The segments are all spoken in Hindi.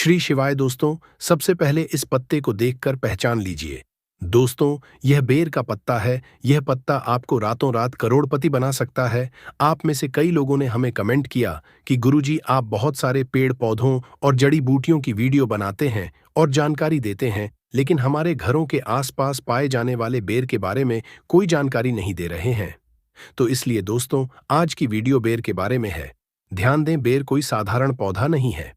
श्री शिवाय दोस्तों, सबसे पहले इस पत्ते को देखकर पहचान लीजिए। दोस्तों, यह बेर का पत्ता है। यह पत्ता आपको रातों रात करोड़पति बना सकता है। आप में से कई लोगों ने हमें कमेंट किया कि गुरुजी, आप बहुत सारे पेड़ पौधों और जड़ी बूटियों की वीडियो बनाते हैं और जानकारी देते हैं, लेकिन हमारे घरों के आसपास पाए जाने वाले बेर के बारे में कोई जानकारी नहीं दे रहे हैं। तो इसलिए दोस्तों, आज की वीडियो बेर के बारे में है। ध्यान दें, बेर कोई साधारण पौधा नहीं है।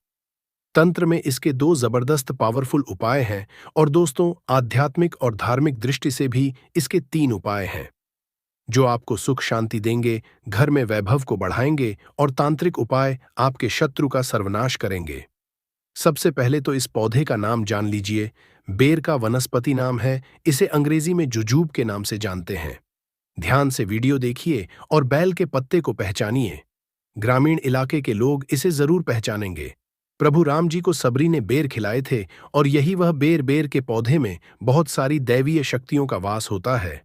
तंत्र में इसके दो जबरदस्त पावरफुल उपाय हैं और दोस्तों, आध्यात्मिक और धार्मिक दृष्टि से भी इसके 3 उपाय हैं जो आपको सुख शांति देंगे, घर में वैभव को बढ़ाएंगे और तांत्रिक उपाय आपके शत्रु का सर्वनाश करेंगे। सबसे पहले तो इस पौधे का नाम जान लीजिए। बेर का वनस्पति नाम है। इसे अंग्रेजी में जुजूब के नाम से जानते हैं। ध्यान से वीडियो देखिए और बैल के पत्ते को पहचानिए। ग्रामीण इलाके के लोग इसे जरूर पहचानेंगे। प्रभु राम जी को सबरी ने बेर खिलाए थे और यही वह बेर के पौधे में बहुत सारी दैवीय शक्तियों का वास होता है।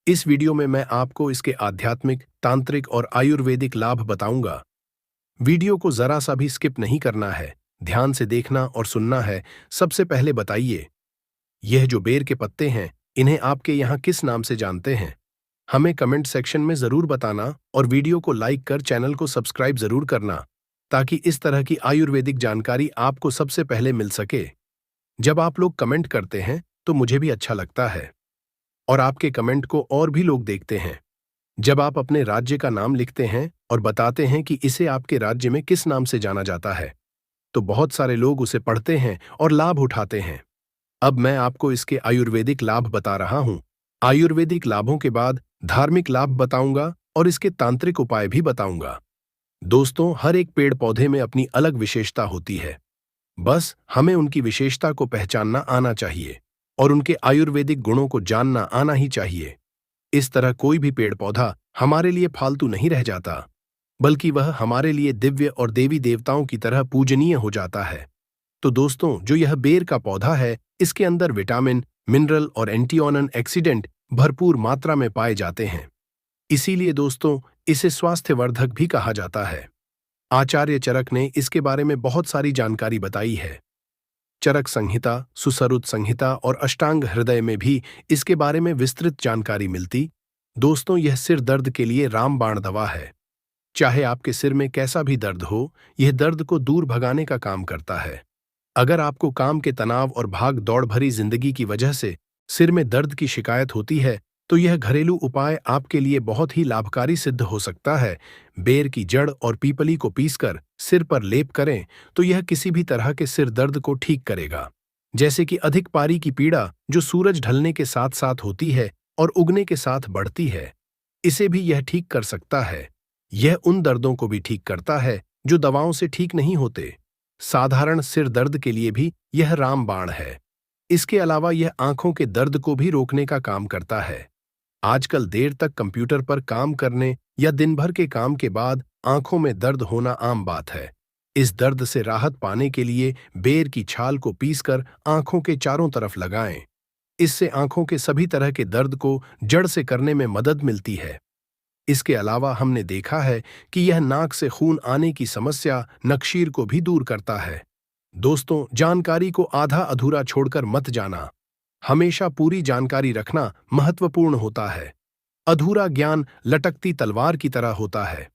इस वीडियो में मैं आपको इसके आध्यात्मिक, तांत्रिक और आयुर्वेदिक लाभ बताऊंगा। वीडियो को जरा सा भी स्किप नहीं करना है, ध्यान से देखना और सुनना है। सबसे पहले बताइए, यह जो बेर के पत्ते हैं, इन्हें आपके यहाँ किस नाम से जानते हैं? हमें कमेंट सेक्शन में जरूर बताना और वीडियो को लाइक कर चैनल को सब्सक्राइब जरूर करना, ताकि इस तरह की आयुर्वेदिक जानकारी आपको सबसे पहले मिल सके। जब आप लोग कमेंट करते हैं तो मुझे भी अच्छा लगता है और आपके कमेंट को और भी लोग देखते हैं। जब आप अपने राज्य का नाम लिखते हैं और बताते हैं कि इसे आपके राज्य में किस नाम से जाना जाता है, तो बहुत सारे लोग उसे पढ़ते हैं और लाभ उठाते हैं। अब मैं आपको इसके आयुर्वेदिक लाभ बता रहा हूं। आयुर्वेदिक लाभों के बाद धार्मिक लाभ बताऊंगा और इसके तांत्रिक उपाय भी बताऊंगा। दोस्तों, हर एक पेड़ पौधे में अपनी अलग विशेषता होती है। बस हमें उनकी विशेषता को पहचानना आना चाहिए और उनके आयुर्वेदिक गुणों को जानना आना ही चाहिए। इस तरह कोई भी पेड़ पौधा हमारे लिए फालतू नहीं रह जाता, बल्कि वह हमारे लिए दिव्य और देवी देवताओं की तरह पूजनीय हो जाता है। तो दोस्तों, जो यह बेर का पौधा है, इसके अंदर विटामिन, मिनरल और एंटीऑक्सीडेंट भरपूर मात्रा में पाए जाते हैं। इसीलिए दोस्तों, इसे स्वास्थ्यवर्धक भी कहा जाता है। आचार्य चरक ने इसके बारे में बहुत सारी जानकारी बताई है। चरक संहिता, सुश्रुत संहिता और अष्टांग हृदय में भी इसके बारे में विस्तृत जानकारी मिलती। दोस्तों, यह सिर दर्द के लिए रामबाण दवा है। चाहे आपके सिर में कैसा भी दर्द हो, यह दर्द को दूर भगाने का काम करता है। अगर आपको काम के तनाव और भाग दौड़ भरी जिंदगी की वजह से सिर में दर्द की शिकायत होती है, तो यह घरेलू उपाय आपके लिए बहुत ही लाभकारी सिद्ध हो सकता है। बेर की जड़ और पीपली को पीसकर सिर पर लेप करें तो यह किसी भी तरह के सिर दर्द को ठीक करेगा, जैसे कि अधिक पारी की पीड़ा जो सूरज ढलने के साथ साथ होती है और उगने के साथ बढ़ती है। इसे भी यह ठीक कर सकता है। यह उन दर्दों को भी ठीक करता है जो दवाओं से ठीक नहीं होते। साधारण सिर दर्द के लिए भी यह रामबाण है। इसके अलावा यह आंखों के दर्द को भी रोकने का काम करता है। आजकल देर तक कंप्यूटर पर काम करने या दिन भर के काम के बाद आंखों में दर्द होना आम बात है। इस दर्द से राहत पाने के लिए बेर की छाल को पीसकर आंखों के चारों तरफ लगाएं। इससे आंखों के सभी तरह के दर्द को जड़ से करने में मदद मिलती है। इसके अलावा हमने देखा है कि यह नाक से खून आने की समस्या, नक्शीर को भी दूर करता है। दोस्तों, जानकारी को आधा अधूरा छोड़कर मत जाना। हमेशा पूरी जानकारी रखना महत्वपूर्ण होता है। अधूरा ज्ञान लटकती तलवार की तरह होता है।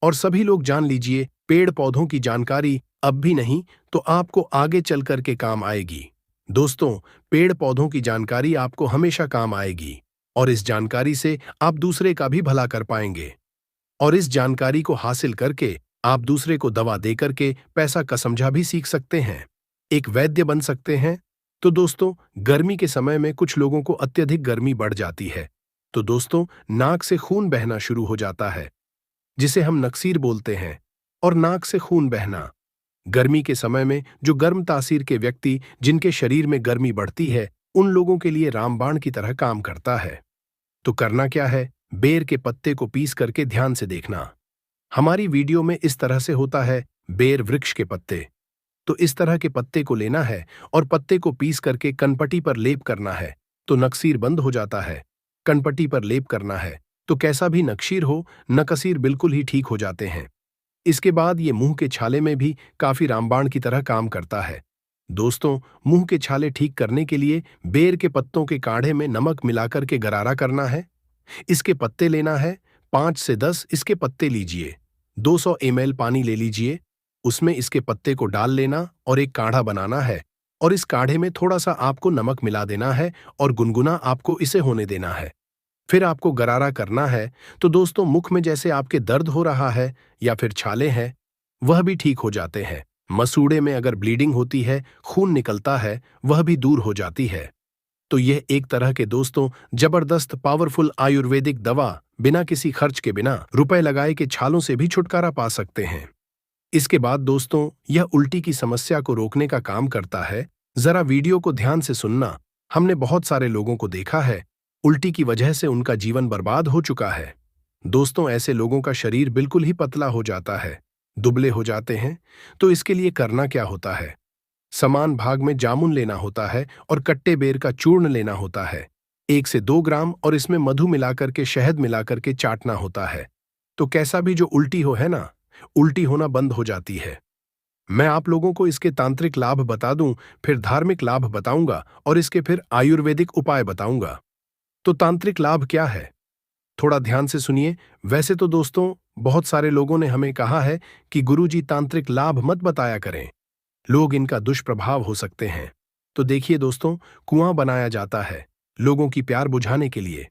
और सभी लोग जान लीजिए, पेड़ पौधों की जानकारी अब भी नहीं तो आपको आगे चल कर के काम आएगी। दोस्तों, पेड़ पौधों की जानकारी आपको हमेशा काम आएगी और इस जानकारी से आप दूसरे का भी भला कर पाएंगे। और इस जानकारी को हासिल करके आप दूसरे को दवा देकर के पैसा का समझा भी सीख सकते हैं, एक वैद्य बन सकते हैं। तो दोस्तों, गर्मी के समय में कुछ लोगों को अत्यधिक गर्मी बढ़ जाती है, तो दोस्तों, नाक से खून बहना शुरू हो जाता है, जिसे हम नक्सीर बोलते हैं। और नाक से खून बहना गर्मी के समय में जो गर्म तासीर के व्यक्ति जिनके शरीर में गर्मी बढ़ती है, उन लोगों के लिए रामबाण की तरह काम करता है। तो करना क्या है? बेर के पत्ते को पीस करके ध्यान से देखना। हमारी वीडियो में इस तरह से होता है बेर वृक्ष के पत्ते। तो इस तरह के पत्ते को लेना है और पत्ते को पीस करके कनपटी पर लेप करना है, तो नक्सीर बंद हो जाता है। कनपटी पर लेप करना है तो कैसा भी नक्शीर हो, नकसीर बिल्कुल ही ठीक हो जाते हैं। इसके बाद ये मुंह के छाले में भी काफी रामबाण की तरह काम करता है। दोस्तों, मुंह के छाले ठीक करने के लिए बेर के पत्तों के काढ़े में नमक मिलाकर के गरारा करना है। इसके पत्ते लेना है, 5 से 10 इसके पत्ते लीजिए। 200 ml पानी ले लीजिए, उसमें इसके पत्ते को डाल लेना और एक काढ़ा बनाना है। और इस काढ़े में थोड़ा सा आपको नमक मिला देना है और गुनगुना आपको इसे होने देना है। फिर आपको गरारा करना है। तो दोस्तों, मुख में जैसे आपके दर्द हो रहा है या फिर छाले हैं, वह भी ठीक हो जाते हैं। मसूड़े में अगर ब्लीडिंग होती है, खून निकलता है, वह भी दूर हो जाती है। तो यह एक तरह के दोस्तों जबरदस्त पावरफुल आयुर्वेदिक दवा, बिना किसी खर्च के, बिना रुपए लगाए के छालों से भी छुटकारा पा सकते हैं। इसके बाद दोस्तों, यह उल्टी की समस्या को रोकने का काम करता है। जरा वीडियो को ध्यान से सुनना। हमने बहुत सारे लोगों को देखा है, उल्टी की वजह से उनका जीवन बर्बाद हो चुका है। दोस्तों, ऐसे लोगों का शरीर बिल्कुल ही पतला हो जाता है, दुबले हो जाते हैं। तो इसके लिए करना क्या होता है? समान भाग में जामुन लेना होता है और कट्टे बेर का चूर्ण लेना होता है, 1 से 2 ग्राम, और इसमें मधु मिलाकर के, शहद मिलाकर के चाटना होता है। तो कैसा भी जो उल्टी हो, है ना, उल्टी होना बंद हो जाती है। मैं आप लोगों को इसके तांत्रिक लाभ बता दूं, फिर धार्मिक लाभ बताऊंगा और इसके फिर आयुर्वेदिक उपाय बताऊंगा। तो तांत्रिक लाभ क्या है, थोड़ा ध्यान से सुनिए। वैसे तो दोस्तों, बहुत सारे लोगों ने हमें कहा है कि गुरुजी तांत्रिक लाभ मत बताया करें, लोग इनका दुष्प्रभाव हो सकते हैं। तो देखिए दोस्तों, कुआं बनाया जाता है लोगों की प्यार बुझाने के लिए,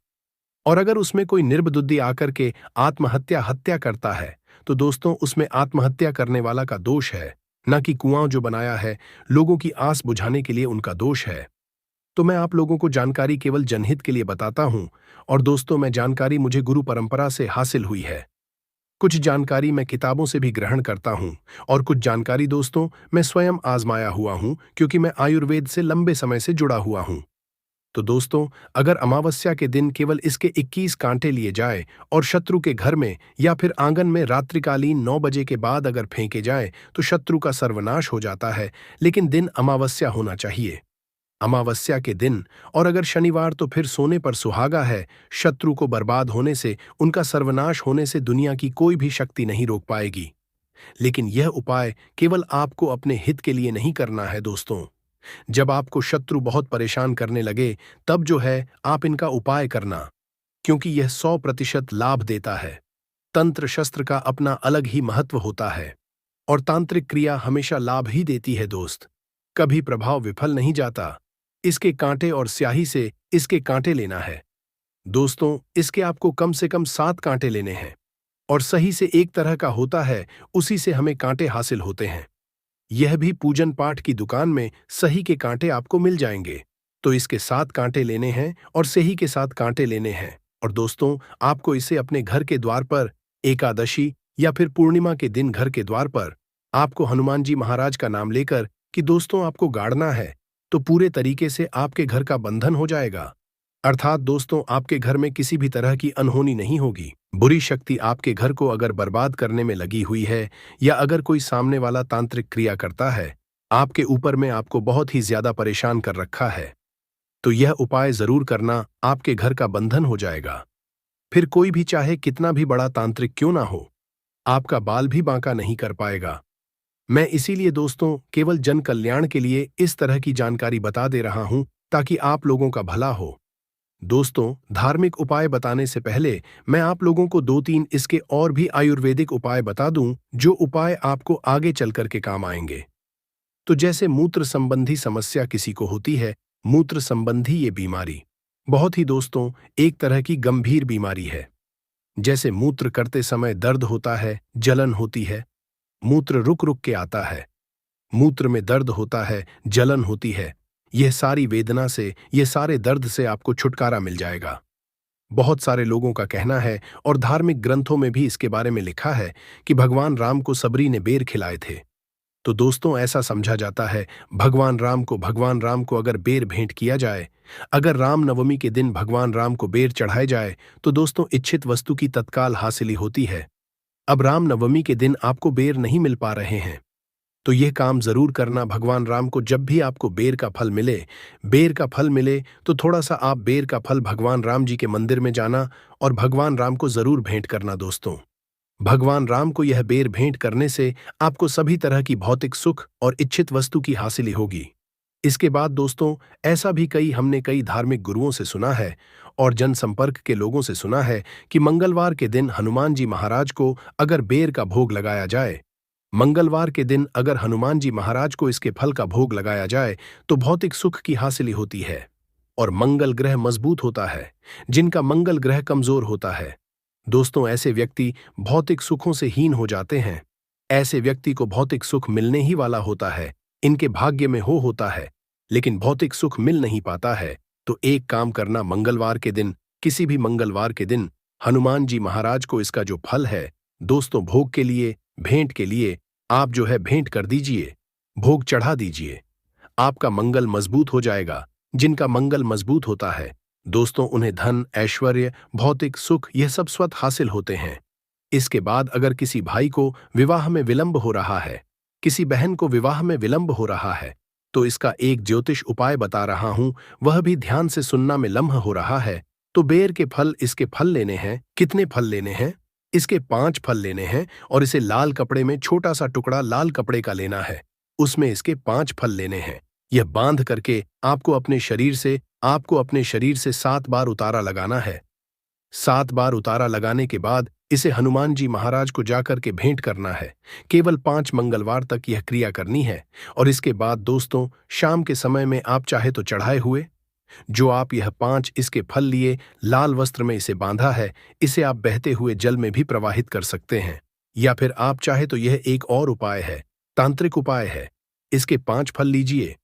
और अगर उसमें कोई निर्बुद्धि आकर के हत्या करता है, तो दोस्तों उसमें आत्महत्या करने वाला का दोष है, न कि कुआं जो बनाया है लोगों की आस बुझाने के लिए उनका दोष है। तो मैं आप लोगों को जानकारी केवल जनहित के लिए बताता हूं। और दोस्तों, मैं जानकारी मुझे गुरु परंपरा से हासिल हुई है। कुछ जानकारी मैं किताबों से भी ग्रहण करता हूं, और कुछ जानकारी दोस्तों मैं स्वयं आजमाया हुआ हूं, क्योंकि मैं आयुर्वेद से लंबे समय से जुड़ा हुआ हूं। तो दोस्तों, अगर अमावस्या के दिन केवल इसके 21 कांटे लिए जाए और शत्रु के घर में या फिर आंगन में रात्रिकालीन 9 बजे के बाद अगर फेंके जाए, तो शत्रु का सर्वनाश हो जाता है। लेकिन दिन अमावस्या होना चाहिए, अमावस्या के दिन। और अगर शनिवार, तो फिर सोने पर सुहागा है। शत्रु को बर्बाद होने से, उनका सर्वनाश होने से दुनिया की कोई भी शक्ति नहीं रोक पाएगी। लेकिन यह उपाय केवल आपको अपने हित के लिए नहीं करना है दोस्तों। जब आपको शत्रु बहुत परेशान करने लगे, तब जो है आप इनका उपाय करना, क्योंकि यह 100% लाभ देता है। तंत्र शस्त्र का अपना अलग ही महत्व होता है, और तांत्रिक क्रिया हमेशा लाभ ही देती है दोस्त, कभी प्रभाव विफल नहीं जाता। इसके कांटे और स्याही से इसके कांटे लेना है दोस्तों। इसके आपको कम से कम 7 कांटे लेने हैं, और सही से एक तरह का होता है, उसी से हमें कांटे हासिल होते हैं। यह भी पूजन पाठ की दुकान में सही के कांटे आपको मिल जाएंगे। तो इसके 7 कांटे लेने हैं और सही के 7 कांटे लेने हैं। और दोस्तों, आपको इसे अपने घर के द्वार पर एकादशी या फिर पूर्णिमा के दिन घर के द्वार पर आपको हनुमान जी महाराज का नाम लेकर कि दोस्तों आपको गाड़ना है, तो पूरे तरीके से आपके घर का बंधन हो जाएगा। अर्थात दोस्तों, आपके घर में किसी भी तरह की अनहोनी नहीं होगी। बुरी शक्ति आपके घर को अगर बर्बाद करने में लगी हुई है, या अगर कोई सामने वाला तांत्रिक क्रिया करता है आपके ऊपर में, आपको बहुत ही ज्यादा परेशान कर रखा है, तो यह उपाय जरूर करना, आपके घर का बंधन हो जाएगा। फिर कोई भी चाहे कितना भी बड़ा तांत्रिक क्यों ना हो, आपका बाल भी बांका नहीं कर पाएगा। मैं इसीलिए दोस्तों केवल जन कल्याण के लिए इस तरह की जानकारी बता दे रहा हूं, ताकि आप लोगों का भला हो। दोस्तों, धार्मिक उपाय बताने से पहले मैं आप लोगों को 2-3 इसके और भी आयुर्वेदिक उपाय बता दूं, जो उपाय आपको आगे चलकर के काम आएंगे। तो जैसे मूत्र संबंधी समस्या किसी को होती है, मूत्र संबंधी ये बीमारी बहुत ही दोस्तों एक तरह की गंभीर बीमारी है। जैसे मूत्र करते समय दर्द होता है, जलन होती है, मूत्र रुक रुक के आता है, मूत्र में दर्द होता है, जलन होती है, यह सारी वेदना से, यह सारे दर्द से आपको छुटकारा मिल जाएगा। बहुत सारे लोगों का कहना है, और धार्मिक ग्रंथों में भी इसके बारे में लिखा है, कि भगवान राम को सबरी ने बेर खिलाए थे। तो दोस्तों ऐसा समझा जाता है, भगवान राम को अगर बेर भेंट किया जाए, अगर राम नवमी के दिन भगवान राम को बेर चढ़ाए जाए, तो दोस्तों इच्छित वस्तु की तत्काल हासिली होती है। अब राम नवमी के दिन आपको बेर नहीं मिल पा रहे हैं, तो यह काम जरूर करना। भगवान राम को जब भी आपको बेर का फल मिले, तो थोड़ा सा आप बेर का फल भगवान राम जी के मंदिर में जाना और भगवान राम को जरूर भेंट करना दोस्तों। भगवान राम को यह बेर भेंट करने से आपको सभी तरह की भौतिक सुख और इच्छित वस्तु की हासिली होगी। इसके बाद दोस्तों, ऐसा भी हमने कई धार्मिक गुरुओं से सुना है और जनसंपर्क के लोगों से सुना है कि मंगलवार के दिन हनुमान जी महाराज को अगर बेर का भोग लगाया जाए, मंगलवार के दिन अगर हनुमान जी महाराज को इसके फल का भोग लगाया जाए तो भौतिक सुख की हासिली होती है और मंगल ग्रह मजबूत होता है। जिनका मंगल ग्रह कमजोर होता है दोस्तों, ऐसे व्यक्ति भौतिक सुखों से हीन हो जाते हैं। ऐसे व्यक्ति को भौतिक सुख मिलने ही वाला होता है, इनके भाग्य में होता है, लेकिन भौतिक सुख मिल नहीं पाता है। तो एक काम करना, मंगलवार के दिन, किसी भी मंगलवार के दिन हनुमान जी महाराज को इसका जो फल है दोस्तों, भोग के लिए, भेंट के लिए आप जो है भेंट कर दीजिए, भोग चढ़ा दीजिए। आपका मंगल मजबूत हो जाएगा। जिनका मंगल मजबूत होता है दोस्तों, उन्हें धन, ऐश्वर्य, भौतिक सुख यह सब स्वतः हासिल होते हैं। इसके बाद अगर किसी भाई को विवाह में विलंब हो रहा है, किसी बहन को विवाह में विलंब हो रहा है, तो इसका एक ज्योतिष उपाय बता रहा हूं, वह भी ध्यान से सुनना में लम्ह हो रहा है। तो बेर के फल, इसके फल लेने हैं। कितने फल लेने हैं? इसके 5 फल लेने हैं और इसे लाल कपड़े में, छोटा सा टुकड़ा लाल कपड़े का लेना है, उसमें इसके 5 फल लेने हैं। यह बांध करके आपको अपने शरीर से 7 बार उतारा लगाना है। 7 बार उतारा लगाने के बाद इसे हनुमान जी महाराज को जाकर के भेंट करना है। केवल 5 मंगलवार तक यह क्रिया करनी है और इसके बाद दोस्तों, शाम के समय में आप चाहे तो चढ़ाए हुए जो आप यह 5 इसके फल लिए लाल वस्त्र में इसे बांधा है, इसे आप बहते हुए जल में भी प्रवाहित कर सकते हैं। या फिर आप चाहे तो यह एक और उपाय है, तांत्रिक उपाय है। इसके 5 फल लीजिए,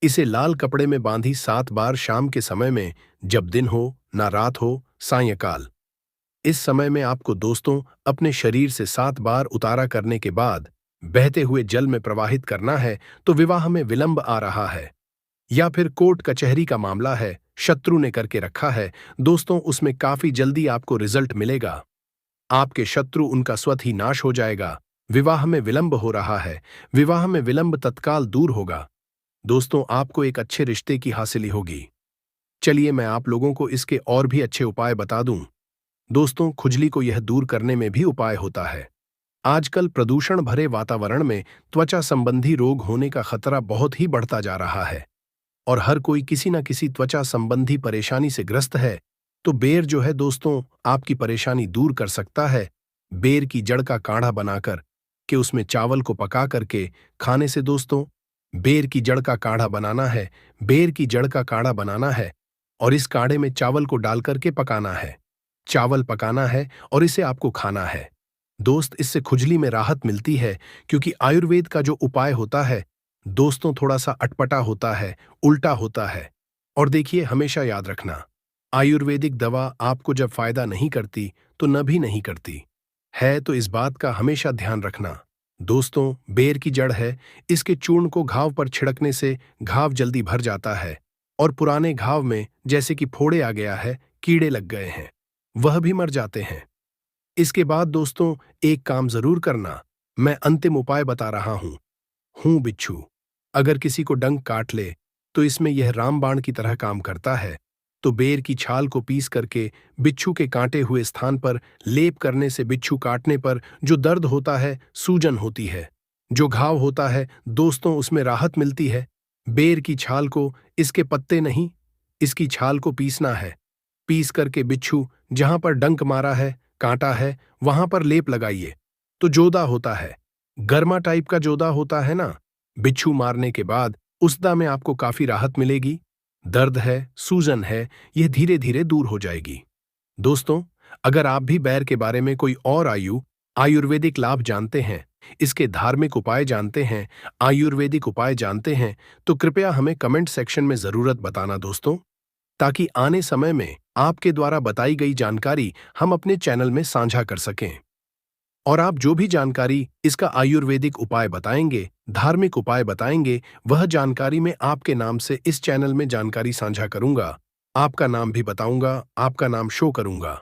इसे लाल कपड़े में बांधी 7 बार शाम के समय में, जब दिन हो ना रात हो, सायंकाल, इस समय में आपको दोस्तों अपने शरीर से 7 बार उतारा करने के बाद बहते हुए जल में प्रवाहित करना है। तो विवाह में विलंब आ रहा है या फिर कोर्ट कचहरी का मामला है, शत्रु ने करके रखा है दोस्तों, उसमें काफी जल्दी आपको रिजल्ट मिलेगा। आपके शत्रु, उनका स्वतः ही नाश हो जाएगा। विवाह में विलंब हो रहा है, विवाह में विलंब तत्काल दूर होगा दोस्तों, आपको एक अच्छे रिश्ते की हासिली होगी। चलिए मैं आप लोगों को इसके और भी अच्छे उपाय बता दूं। दोस्तों, खुजली को यह दूर करने में भी उपाय होता है। आजकल प्रदूषण भरे वातावरण में त्वचा संबंधी रोग होने का खतरा बहुत ही बढ़ता जा रहा है और हर कोई किसी न किसी त्वचा संबंधी परेशानी से ग्रस्त है। तो बेर जो है दोस्तों, आपकी परेशानी दूर कर सकता है। बेर की जड़ का काढ़ा बनाकर के उसमें चावल को पका करके खाने से दोस्तों, बेर की जड़ का काढ़ा बनाना है, बेर की जड़ का काढ़ा बनाना है और इस काढ़े में चावल को डाल करके पकाना है। चावल पकाना है और इसे आपको खाना है। दोस्त, इससे खुजली में राहत मिलती है, क्योंकि आयुर्वेद का जो उपाय होता है दोस्तों, थोड़ा सा अटपटा होता है, उल्टा होता है। और देखिए, हमेशा याद रखना, आयुर्वेदिक दवा आपको जब फायदा नहीं करती तो न भी नहीं करती है, तो इस बात का हमेशा ध्यान रखना। दोस्तों, बेर की जड़ है, इसके चूर्ण को घाव पर छिड़कने से घाव जल्दी भर जाता है और पुराने घाव में जैसे कि फोड़े आ गया है, कीड़े लग गए हैं, वह भी मर जाते हैं। इसके बाद दोस्तों, एक काम जरूर करना, मैं अंतिम उपाय बता रहा हूं बिच्छू। अगर किसी को डंक काट ले तो इसमें यह रामबाण की तरह काम करता है। तो बेर की छाल को पीस करके बिच्छू के काटे हुए स्थान पर लेप करने से बिच्छू काटने पर जो दर्द होता है, सूजन होती है, जो घाव होता है दोस्तों, उसमें राहत मिलती है। बेर की छाल को, इसके पत्ते नहीं, इसकी छाल को पीसना है। पीस करके बिच्छू जहां पर डंक मारा है, कांटा है, वहां पर लेप लगाइए। तो जोदा होता है, गर्मा टाइप का जोदा होता है ना, बिच्छू मारने के बाद उसदा में आपको काफी राहत मिलेगी। दर्द है, सूजन है, यह धीरे धीरे दूर हो जाएगी। दोस्तों, अगर आप भी बेर के बारे में कोई और आयुर्वेदिक लाभ जानते हैं, इसके धार्मिक उपाय जानते हैं, आयुर्वेदिक उपाय जानते हैं, तो कृपया हमें कमेंट सेक्शन में जरूरत बताना दोस्तों, ताकि आने समय में आपके द्वारा बताई गई जानकारी हम अपने चैनल में साझा कर सकें। और आप जो भी जानकारी इसका आयुर्वेदिक उपाय बताएंगे, धार्मिक उपाय बताएंगे, वह जानकारी मैं आपके नाम से इस चैनल में जानकारी साझा करूंगा। आपका नाम भी बताऊंगा, आपका नाम शो करूंगा।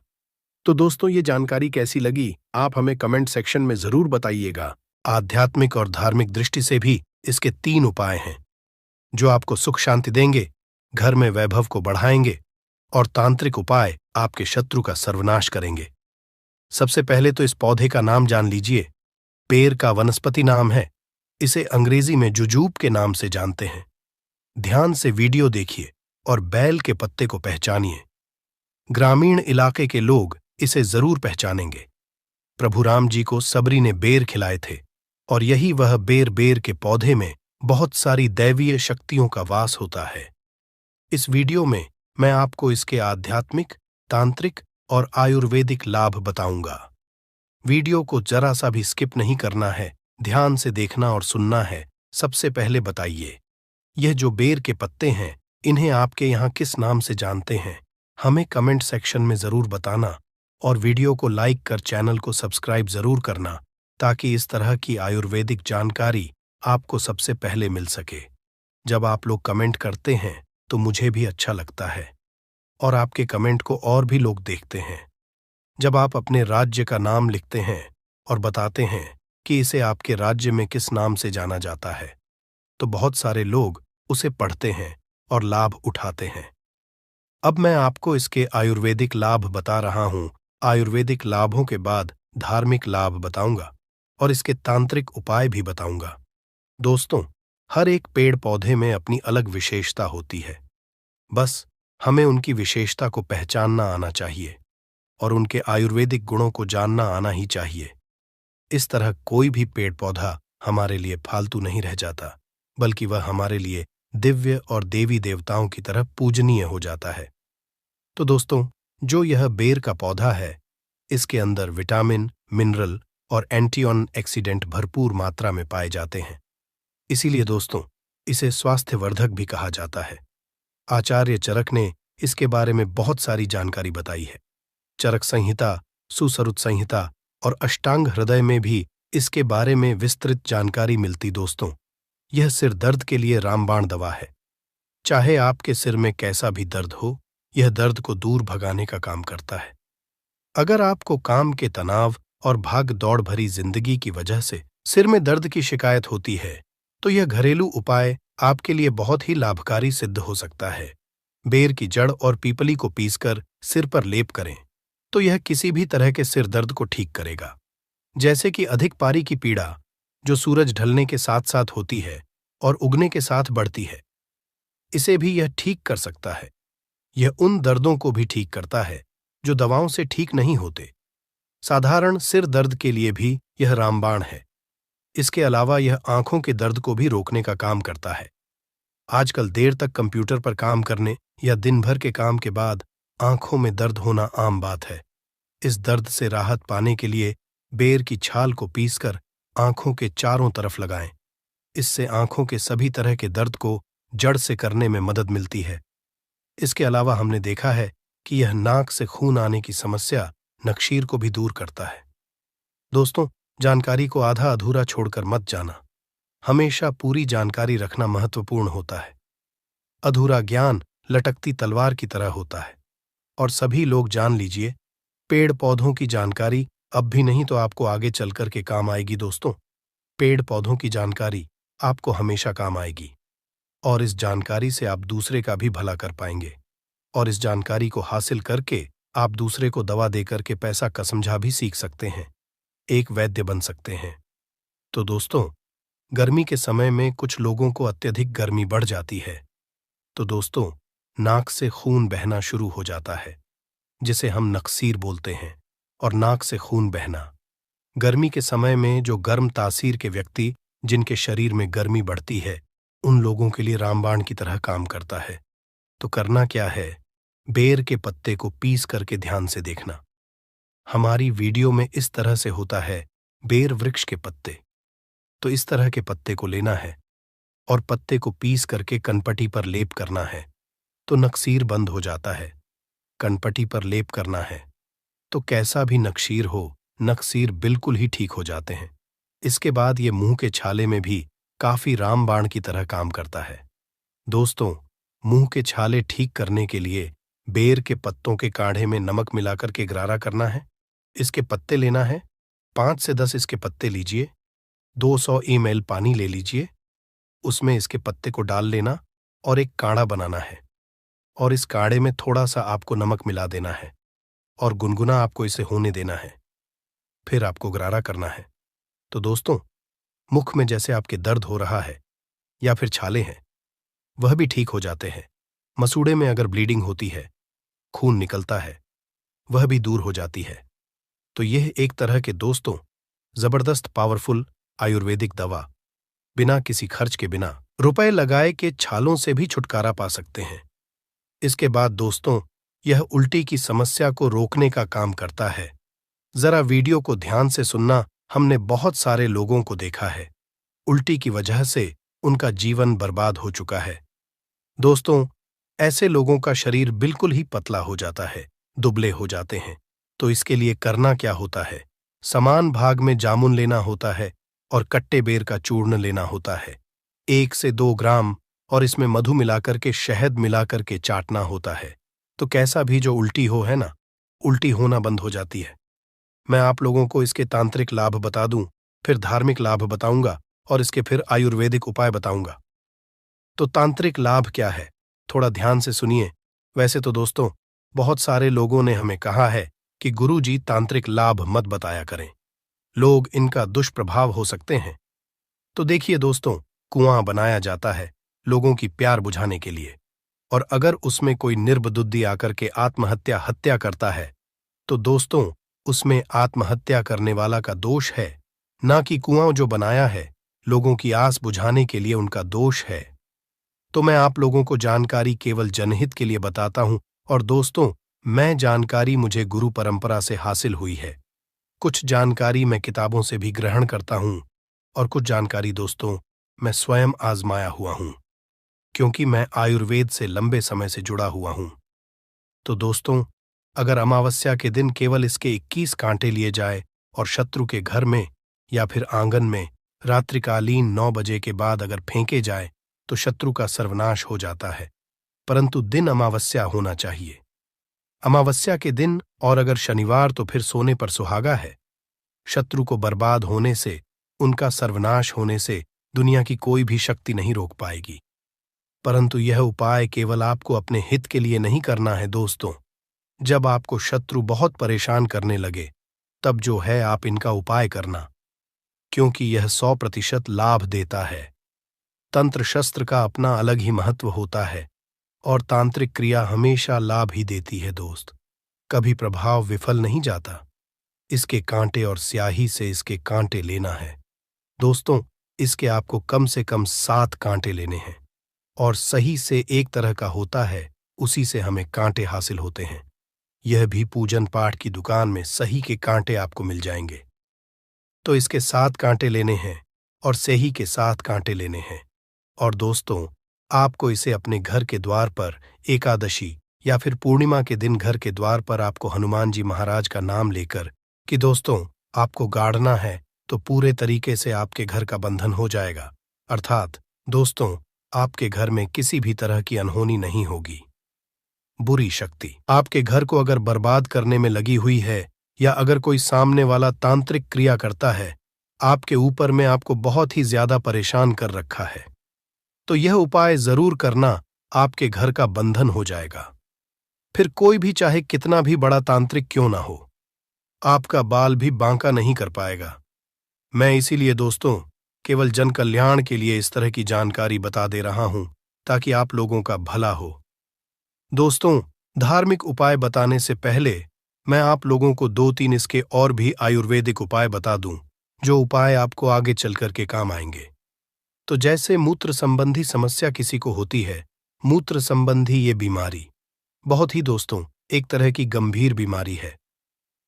तो दोस्तों, ये जानकारी कैसी लगी, आप हमें कमेंट सेक्शन में जरूर बताइएगा। आध्यात्मिक और धार्मिक दृष्टि से भी इसके 3 उपाय हैं, जो आपको सुख शांति देंगे, घर में वैभव को बढ़ाएंगे और तांत्रिक उपाय आपके शत्रु का सर्वनाश करेंगे। सबसे पहले तो इस पौधे का नाम जान लीजिए। पेड़ का वनस्पति नाम है। इसे अंग्रेजी में जुजूब के नाम से जानते हैं। ध्यान से वीडियो देखिए और बैल के पत्ते को पहचानिए। ग्रामीण इलाके के लोग इसे जरूर पहचानेंगे। प्रभु राम जी को सबरी ने बेर खिलाए थे और यही वह बेर के पौधे में बहुत सारी दैवीय शक्तियों का वास होता है। इस वीडियो में मैं आपको इसके आध्यात्मिक, तांत्रिक और आयुर्वेदिक लाभ बताऊंगा। वीडियो को जरा सा भी स्किप नहीं करना है, ध्यान से देखना और सुनना है। सबसे पहले बताइए, यह जो बेर के पत्ते हैं, इन्हें आपके यहाँ किस नाम से जानते हैं? हमें कमेंट सेक्शन में जरूर बताना और वीडियो को लाइक कर चैनल को सब्सक्राइब जरूर करना, ताकि इस तरह की आयुर्वेदिक जानकारी आपको सबसे पहले मिल सके। जब आप लोग कमेंट करते हैं तो मुझे भी अच्छा लगता है और आपके कमेंट को और भी लोग देखते हैं। जब आप अपने राज्य का नाम लिखते हैं और बताते हैं कि इसे आपके राज्य में किस नाम से जाना जाता है, तो बहुत सारे लोग उसे पढ़ते हैं और लाभ उठाते हैं। अब मैं आपको इसके आयुर्वेदिक लाभ बता रहा हूं। आयुर्वेदिक लाभों के बाद धार्मिक लाभ बताऊंगा और इसके तांत्रिक उपाय भी बताऊंगा। दोस्तों, हर एक पेड़ पौधे में अपनी अलग विशेषता होती है। बस हमें उनकी विशेषता को पहचानना आना चाहिए और उनके आयुर्वेदिक गुणों को जानना आना ही चाहिए। इस तरह कोई भी पेड़ पौधा हमारे लिए फालतू नहीं रह जाता, बल्कि वह हमारे लिए दिव्य और देवी देवताओं की तरह पूजनीय हो जाता है। तो दोस्तों, जो यह बेर का पौधा है, इसके अंदर विटामिन, मिनरल और एंटीऑक्सीडेंट भरपूर मात्रा में पाए जाते हैं। इसीलिए दोस्तों, इसे स्वास्थ्यवर्धक भी कहा जाता है। आचार्य चरक ने इसके बारे में बहुत सारी जानकारी बताई है। चरक संहिता, सुश्रुत संहिता और अष्टांग हृदय में भी इसके बारे में विस्तृत जानकारी मिलती। दोस्तों, यह सिर दर्द के लिए रामबाण दवा है। चाहे आपके सिर में कैसा भी दर्द हो, यह दर्द को दूर भगाने का काम करता है। अगर आपको काम के तनाव और भाग दौड़ भरी जिंदगी की वजह से सिर में दर्द की शिकायत होती है, तो यह घरेलू उपाय आपके लिए बहुत ही लाभकारी सिद्ध हो सकता है। बेर की जड़ और पीपली को पीसकर सिर पर लेप करें, तो यह किसी भी तरह के सिर दर्द को ठीक करेगा। जैसे कि अधिक पारी की पीड़ा, जो सूरज ढलने के साथ साथ होती है और उगने के साथ बढ़ती है, इसे भी यह ठीक कर सकता है। यह उन दर्दों को भी ठीक करता है जो दवाओं से ठीक नहीं होते। साधारण सिर दर्द के लिए भी यह रामबाण है। इसके अलावा यह आंखों के दर्द को भी रोकने का काम करता है। आजकल देर तक कंप्यूटर पर काम करने या दिन भर के काम के बाद आंखों में दर्द होना आम बात है। इस दर्द से राहत पाने के लिए बेर की छाल को पीसकर आंखों के चारों तरफ लगाएं। इससे आंखों के सभी तरह के दर्द को जड़ से करने में मदद मिलती है। इसके अलावा हमने देखा है कि यह नाक से खून आने की समस्या, नक्शीर को भी दूर करता है। दोस्तों, जानकारी को आधा अधूरा छोड़कर मत जाना। हमेशा पूरी जानकारी रखना महत्वपूर्ण होता है। अधूरा ज्ञान लटकती तलवार की तरह होता है। और सभी लोग जान लीजिए, पेड़ पौधों की जानकारी अब भी नहीं तो आपको आगे चलकर के काम आएगी। दोस्तों, पेड़ पौधों की जानकारी आपको हमेशा काम आएगी और इस जानकारी से आप दूसरे का भी भला कर पाएंगे और इस जानकारी को हासिल करके आप दूसरे को दवा देकर के पैसा का समझा भी सीख सकते हैं, एक वैद्य बन सकते हैं। तो दोस्तों, गर्मी के समय में कुछ लोगों को अत्यधिक गर्मी बढ़ जाती है, तो दोस्तों, नाक से खून बहना शुरू हो जाता है, जिसे हम नक्सीर बोलते हैं। और नाक से खून बहना गर्मी के समय में जो गर्म तासीर के व्यक्ति, जिनके शरीर में गर्मी बढ़ती है, उन लोगों के लिए रामबाण की तरह काम करता है। तो करना क्या है? बेर के पत्ते को पीस करके ध्यान से देखना। हमारी वीडियो में इस तरह से होता है बेर वृक्ष के पत्ते। तो इस तरह के पत्ते को लेना है और पत्ते को पीस करके कनपटी पर लेप करना है, तो नक्सीर बंद हो जाता है। कनपटी पर लेप करना है तो कैसा भी नक्शीर हो, नक्सीर बिल्कुल ही ठीक हो जाते हैं। इसके बाद ये मुंह के छाले में भी काफी रामबाण की तरह काम करता है। दोस्तों, मुंह के छाले ठीक करने के लिए बेर के पत्तों के काढ़े में नमक मिलाकर के गरारा करना है। इसके पत्ते लेना है, 5 से 10 इसके पत्ते लीजिए, 200 ml पानी ले लीजिए, उसमें इसके पत्ते को डाल लेना और एक काढ़ा बनाना है और इस काढ़े में थोड़ा सा आपको नमक मिला देना है और गुनगुना आपको इसे होने देना है। फिर आपको गरारा करना है। तो दोस्तों, मुख में जैसे आपके दर्द हो रहा है या फिर छाले हैं, वह भी ठीक हो जाते हैं। मसूड़े में अगर ब्लीडिंग होती है, खून निकलता है, वह भी दूर हो जाती है। तो यह एक तरह के दोस्तों जबरदस्त पावरफुल आयुर्वेदिक दवा, बिना किसी खर्च के, बिना रुपए लगाए के छालों से भी छुटकारा पा सकते हैं। इसके बाद दोस्तों, यह उल्टी की समस्या को रोकने का काम करता है। जरा वीडियो को ध्यान से सुनना। हमने बहुत सारे लोगों को देखा है, उल्टी की वजह से उनका जीवन बर्बाद हो चुका है। दोस्तों, ऐसे लोगों का शरीर बिल्कुल ही पतला हो जाता है, दुबले हो जाते हैं। तो इसके लिए करना क्या होता है? समान भाग में जामुन लेना होता है और कट्टे बेर का चूर्ण लेना होता है, 1 से 2 ग्राम, और इसमें मधु मिलाकर के, शहद मिलाकर के चाटना होता है। तो कैसा भी जो उल्टी हो, है ना, उल्टी होना बंद हो जाती है। मैं आप लोगों को इसके तांत्रिक लाभ बता दूं, फिर धार्मिक लाभ बताऊंगा और इसके फिर आयुर्वेदिक उपाय बताऊंगा। तो तांत्रिक लाभ क्या है, थोड़ा ध्यान से सुनिए। वैसे तो दोस्तों, बहुत सारे लोगों ने हमें कहा है कि गुरुजी तांत्रिक लाभ मत बताया करें, लोग इनका दुष्प्रभाव हो सकते हैं। तो देखिए दोस्तों, कुआं बनाया जाता है लोगों की प्यार बुझाने के लिए, और अगर उसमें कोई निर्बुद्धि आकर के हत्या करता है, तो दोस्तों उसमें आत्महत्या करने वाला का दोष है, ना कि कुआं जो बनाया है लोगों की आस बुझाने के लिए उनका दोष है। तो मैं आप लोगों को जानकारी केवल जनहित के लिए बताता हूं। और दोस्तों, मैं जानकारी मुझे गुरु परंपरा से हासिल हुई है। कुछ जानकारी मैं किताबों से भी ग्रहण करता हूं, और कुछ जानकारी दोस्तों मैं स्वयं आजमाया हुआ हूं, क्योंकि मैं आयुर्वेद से लंबे समय से जुड़ा हुआ हूं। तो दोस्तों, अगर अमावस्या के दिन केवल इसके 21 कांटे लिए जाए और शत्रु के घर में या फिर आंगन में रात्रिकालीन 9 बजे के बाद अगर फेंके जाए, तो शत्रु का सर्वनाश हो जाता है। परंतु दिन अमावस्या होना चाहिए, अमावस्या के दिन, और अगर शनिवार तो फिर सोने पर सुहागा है। शत्रु को बर्बाद होने से, उनका सर्वनाश होने से दुनिया की कोई भी शक्ति नहीं रोक पाएगी। परंतु यह उपाय केवल आपको अपने हित के लिए नहीं करना है दोस्तों। जब आपको शत्रु बहुत परेशान करने लगे, तब जो है आप इनका उपाय करना, क्योंकि यह 100% लाभ देता है। तंत्र शस्त्र का अपना अलग ही महत्व होता है, और तांत्रिक क्रिया हमेशा लाभ ही देती है दोस्त, कभी प्रभाव विफल नहीं जाता। इसके कांटे और स्याही से इसके कांटे लेना है दोस्तों। इसके आपको कम से कम 7 कांटे लेने हैं, और सही से एक तरह का होता है, उसी से हमें कांटे हासिल होते हैं। यह भी पूजन पाठ की दुकान में सही के कांटे आपको मिल जाएंगे। तो इसके 7 कांटे लेने हैं और सही के 7 कांटे लेने हैं। और दोस्तों, आपको इसे अपने घर के द्वार पर एकादशी या फिर पूर्णिमा के दिन घर के द्वार पर आपको हनुमान जी महाराज का नाम लेकर कि दोस्तों आपको गाड़ना है, तो पूरे तरीके से आपके घर का बंधन हो जाएगा। अर्थात दोस्तों, आपके घर में किसी भी तरह की अनहोनी नहीं होगी। बुरी शक्ति आपके घर को अगर बर्बाद करने में लगी हुई है, या अगर कोई सामने वाला तांत्रिक क्रिया करता है आपके ऊपर में, आपको बहुत ही ज्यादा परेशान कर रखा है, तो यह उपाय जरूर करना, आपके घर का बंधन हो जाएगा। फिर कोई भी चाहे कितना भी बड़ा तांत्रिक क्यों ना हो, आपका बाल भी बांका नहीं कर पाएगा। मैं इसीलिए दोस्तों केवल जन कल्याण के लिए इस तरह की जानकारी बता दे रहा हूं, ताकि आप लोगों का भला हो। दोस्तों, धार्मिक उपाय बताने से पहले मैं आप लोगों को 2-3 इसके और भी आयुर्वेदिक उपाय बता दूं, जो उपाय आपको आगे चलकर के काम आएंगे। तो जैसे मूत्र संबंधी समस्या किसी को होती है, मूत्र संबंधी ये बीमारी बहुत ही दोस्तों एक तरह की गंभीर बीमारी है।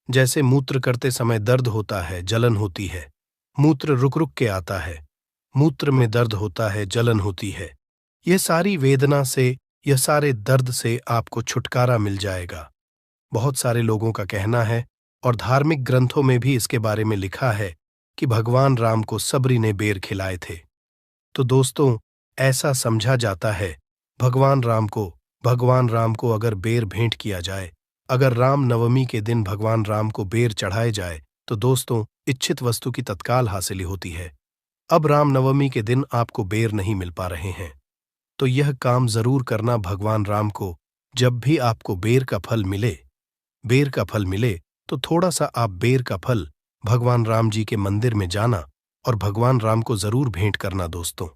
जैसे मूत्र करते समय दर्द होता है, जलन होती है, मूत्र रुक रुक के आता है, मूत्र में दर्द होता है, जलन होती है, यह सारी वेदना से, यह सारे दर्द से आपको छुटकारा मिल जाएगा। बहुत सारे लोगों का कहना है, और धार्मिक ग्रंथों में भी इसके बारे में लिखा है, कि भगवान राम को सबरी ने बेर खिलाए थे। तो दोस्तों, ऐसा समझा जाता है भगवान राम को अगर बेर भेंट किया जाए, अगर राम नवमी के दिन भगवान राम को बेर चढ़ाए जाए, तो दोस्तों इच्छित वस्तु की तत्काल हासिल होती है। अब राम नवमी के दिन आपको बेर नहीं मिल पा रहे हैं, तो यह काम जरूर करना भगवान राम को, जब भी आपको बेर का फल मिले, तो थोड़ा सा आप बेर का फल भगवान राम जी के मंदिर में जाना और भगवान राम को जरूर भेंट करना दोस्तों।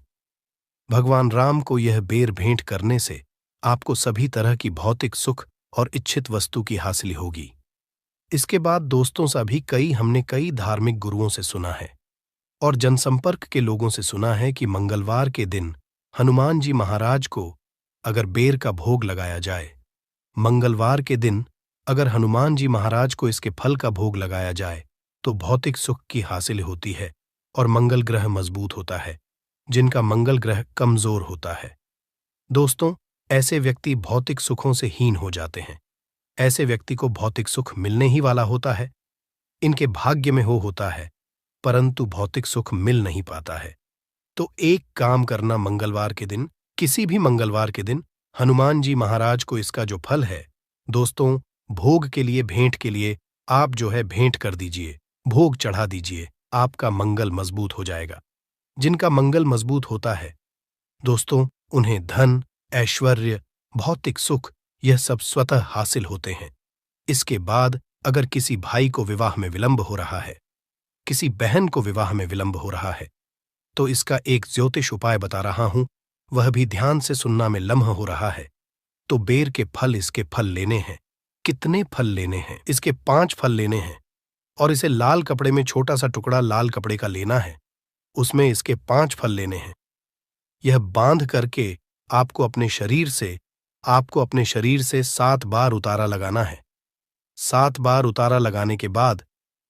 भगवान राम को यह बेर भेंट करने से आपको सभी तरह की भौतिक सुख और इच्छित वस्तु की हासिल होगी। इसके बाद दोस्तों सभी हमने कई धार्मिक गुरुओं से सुना है और जनसंपर्क के लोगों से सुना है कि मंगलवार के दिन हनुमान जी महाराज को अगर बेर का भोग लगाया जाए, मंगलवार के दिन अगर हनुमान जी महाराज को इसके फल का भोग लगाया जाए तो भौतिक सुख की हासिल होती है और मंगल ग्रह मजबूत होता है, जिनका मंगल ग्रह कमजोर होता है। दोस्तों, ऐसे व्यक्ति भौतिक सुखों से हीन हो जाते हैं। ऐसे व्यक्ति को भौतिक सुख मिलने ही वाला होता है, इनके भाग्य में होता है, परंतु भौतिक सुख मिल नहीं पाता है। तो एक काम करना, मंगलवार के दिन, किसी भी मंगलवार के दिन हनुमान जी महाराज को इसका जो फल है दोस्तों, भोग के लिए, भेंट के लिए आप भेंट कर दीजिए, भोग चढ़ा दीजिए, आपका मंगल मजबूत हो जाएगा। जिनका मंगल मजबूत होता है दोस्तों, उन्हें धन, ऐश्वर्य, भौतिक सुख यह सब स्वतः हासिल होते हैं। इसके बाद अगर किसी भाई को विवाह में विलंब हो रहा है, किसी बहन को विवाह में विलंब हो रहा है, तो इसका एक ज्योतिष उपाय बता रहा हूं, वह भी ध्यान से सुनना में लम्ह हो रहा है। तो बेर के फल, इसके फल लेने हैं। कितने फल लेने हैं? इसके 5 फल लेने हैं और इसे लाल कपड़े में, छोटा सा टुकड़ा लाल कपड़े का लेना है, उसमें इसके 5 फल लेने हैं। यह बांध करके आपको अपने शरीर से 7 बार उतारा लगाना है। 7 बार उतारा लगाने के बाद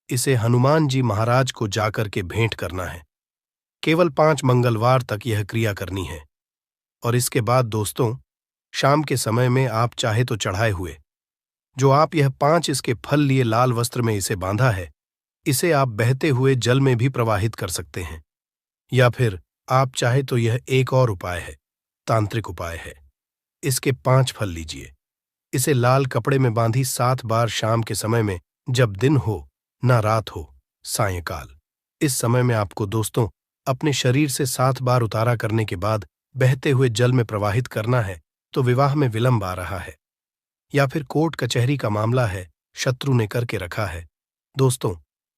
इसे हनुमान जी महाराज को जाकर के भेंट करना है। केवल 5 मंगलवार तक यह क्रिया करनी है। और इसके बाद दोस्तों, शाम के समय में आप चाहे तो चढ़ाए हुए जो आप यह 5 इसके फल लिए लाल वस्त्र में इसे बांधा है, इसे आप बहते हुए जल में भी प्रवाहित कर सकते हैं। या फिर आप चाहे तो यह एक और उपाय है, तांत्रिक उपाय है। इसके 5 फल लीजिए, इसे लाल कपड़े में बांधी 7 बार शाम के समय में, जब दिन हो ना रात हो, सायंकाल, इस समय में आपको दोस्तों अपने शरीर से 7 बार उतारा करने के बाद बहते हुए जल में प्रवाहित करना है। तो विवाह में विलंब आ रहा है या फिर कोर्ट कचहरी का मामला है, शत्रु ने करके रखा है दोस्तों,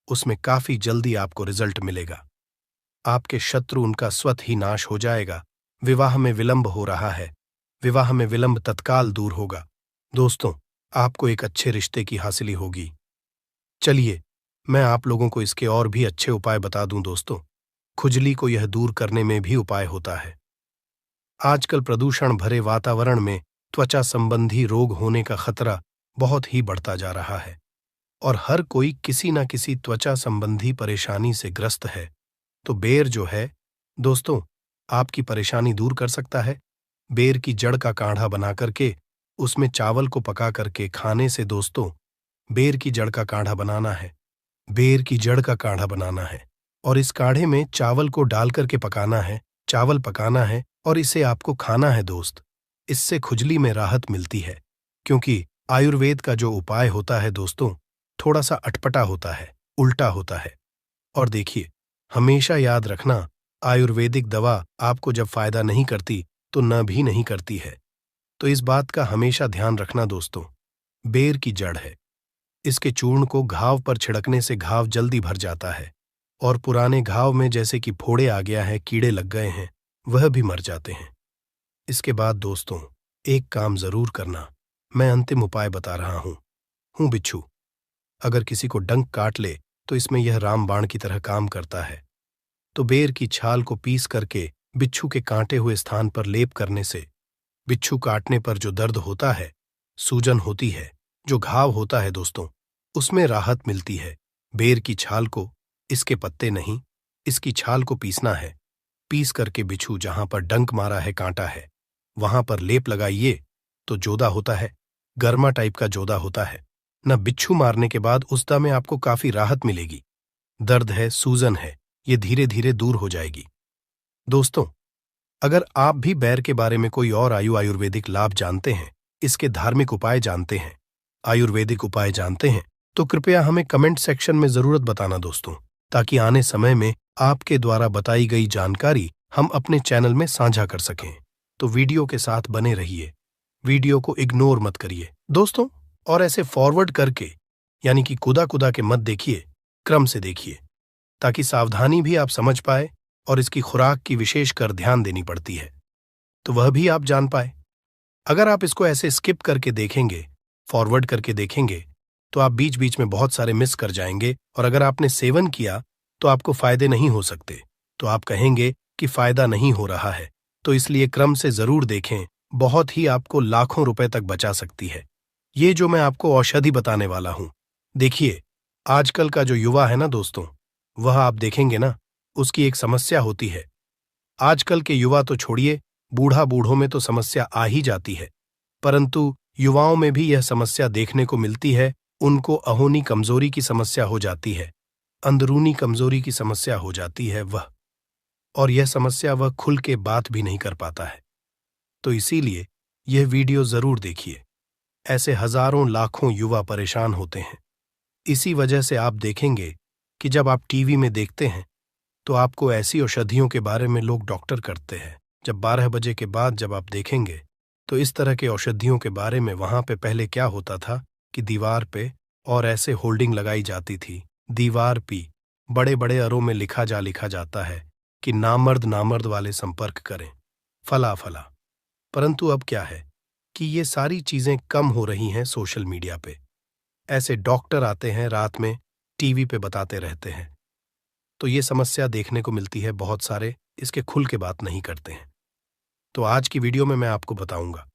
उसमें काफी जल्दी आपको रिजल्ट मिलेगा। आपके शत्रु, उनका स्वतः ही नाश हो जाएगा। विवाह में विलंब हो रहा है, विवाह में विलंब तत्काल दूर होगा। दोस्तों, आपको एक अच्छे रिश्ते की हासिली होगी। चलिए, मैं आप लोगों को इसके और भी अच्छे उपाय बता दूं दोस्तों। खुजली को यह दूर करने में भी उपाय होता है। आजकल प्रदूषण भरे वातावरण में त्वचा संबंधी रोग होने का खतरा बहुत ही बढ़ता जा रहा है और हर कोई किसी न किसी त्वचा संबंधी परेशानी से ग्रस्त है। तो बेर जो है दोस्तों, आपकी परेशानी दूर कर सकता है। बेर की जड़ का काढ़ा बना करके उसमें चावल को पका करके खाने से दोस्तों, बेर की जड़ का काढ़ा बनाना है, बेर की जड़ का काढ़ा बनाना है और इस काढ़े में चावल को डाल करके पकाना है, चावल पकाना है और इसे आपको खाना है दोस्त। इससे खुजली में राहत मिलती है, क्योंकि आयुर्वेद का जो उपाय होता है दोस्तों, थोड़ा सा अटपटा होता है, उल्टा होता है। और देखिए, हमेशा याद रखना, आयुर्वेदिक दवा आपको जब फायदा नहीं करती तो न भी नहीं करती है। तो इस बात का हमेशा ध्यान रखना दोस्तों। बेर की जड़ है, इसके चूर्ण को घाव पर छिड़कने से घाव जल्दी भर जाता है और पुराने घाव में जैसे कि फोड़े आ गया है, कीड़े लग गए हैं, वह भी मर जाते हैं। इसके बाद दोस्तों, एक काम जरूर करना, मैं अंतिम उपाय बता रहा हूं बिच्छू। अगर किसी को डंक काट ले तो इसमें यह रामबाण की तरह काम करता है। तो बेर की छाल को पीस करके बिच्छू के कांटे हुए स्थान पर लेप करने से बिच्छू काटने पर जो दर्द होता है, सूजन होती है, जो घाव होता है दोस्तों, उसमें राहत मिलती है। बेर की छाल को, इसके पत्ते नहीं, इसकी छाल को पीसना है। पीस करके बिच्छू जहां पर डंक मारा है, कांटा है, वहां पर लेप लगाइए तो जोदा होता है, गर्मा टाइप का जोदा होता है न। बिच्छू मारने के बाद उस दम में आपको काफी राहत मिलेगी। दर्द है, सूजन है, ये धीरे धीरे दूर हो जाएगी। दोस्तों, अगर आप भी बेर के बारे में कोई और आयुर्वेदिक लाभ जानते हैं, इसके धार्मिक उपाय जानते हैं, आयुर्वेदिक उपाय जानते हैं, तो कृपया हमें कमेंट सेक्शन में जरूरत बताना दोस्तों, ताकि आने समय में आपके द्वारा बताई गई जानकारी हम अपने चैनल में साझा कर सकें। तो वीडियो के साथ बने रहिए, वीडियो को इग्नोर मत करिए दोस्तों, और ऐसे फॉरवर्ड करके यानी कि कुदा कुदा के मत देखिए, क्रम से देखिए, ताकि सावधानी भी आप समझ पाए और इसकी खुराक की विशेषकर ध्यान देनी पड़ती है, तो वह भी आप जान पाए। अगर आप इसको ऐसे स्किप करके देखेंगे, फॉरवर्ड करके देखेंगे, तो आप बीच बीच में बहुत सारे मिस कर जाएंगे और अगर आपने सेवन किया तो आपको फायदे नहीं हो सकते, तो आप कहेंगे कि फायदा नहीं हो रहा है। तो इसलिए क्रम से जरूर देखें, बहुत ही आपको लाखों रुपए तक बचा सकती है। ये जो मैं आपको औषधि बताने वाला हूं, देखिए, आजकल का जो युवा है ना दोस्तों, वह आप देखेंगे ना, उसकी एक समस्या होती है। आजकल के युवा तो छोड़िए, बूढ़ा बूढ़ों में तो समस्या आ ही जाती है, परंतु युवाओं में भी यह समस्या देखने को मिलती है। उनको अहोनी कमजोरी की समस्या हो जाती है, अंदरूनी कमजोरी की समस्या हो जाती है वह, और यह समस्या वह खुल के बात भी नहीं कर पाता है। तो इसीलिए यह वीडियो जरूर देखिए। ऐसे हजारों लाखों युवा परेशान होते हैं। इसी वजह से आप देखेंगे कि जब आप टीवी में देखते हैं तो आपको ऐसी औषधियों के बारे में लोग डॉक्टर करते हैं। जब 12 बजे के बाद जब आप देखेंगे तो इस तरह के औषधियों के बारे में वहां पे पहले क्या होता था कि दीवार पे और ऐसे होल्डिंग लगाई जाती थी, दीवार पी, बड़े बड़े अरों में लिखा जाता है कि नामर्द नामर्द वाले संपर्क करें, फला फला। परंतु अब क्या है कि ये सारी चीजें कम हो रही हैं सोशल मीडिया पे। ऐसे डॉक्टर आते हैं रात में, टीवी पे बताते रहते हैं। तो ये समस्या देखने को मिलती है, बहुत सारे इसके खुल के बात नहीं करते हैं। तो आज की वीडियो में मैं आपको बताऊंगा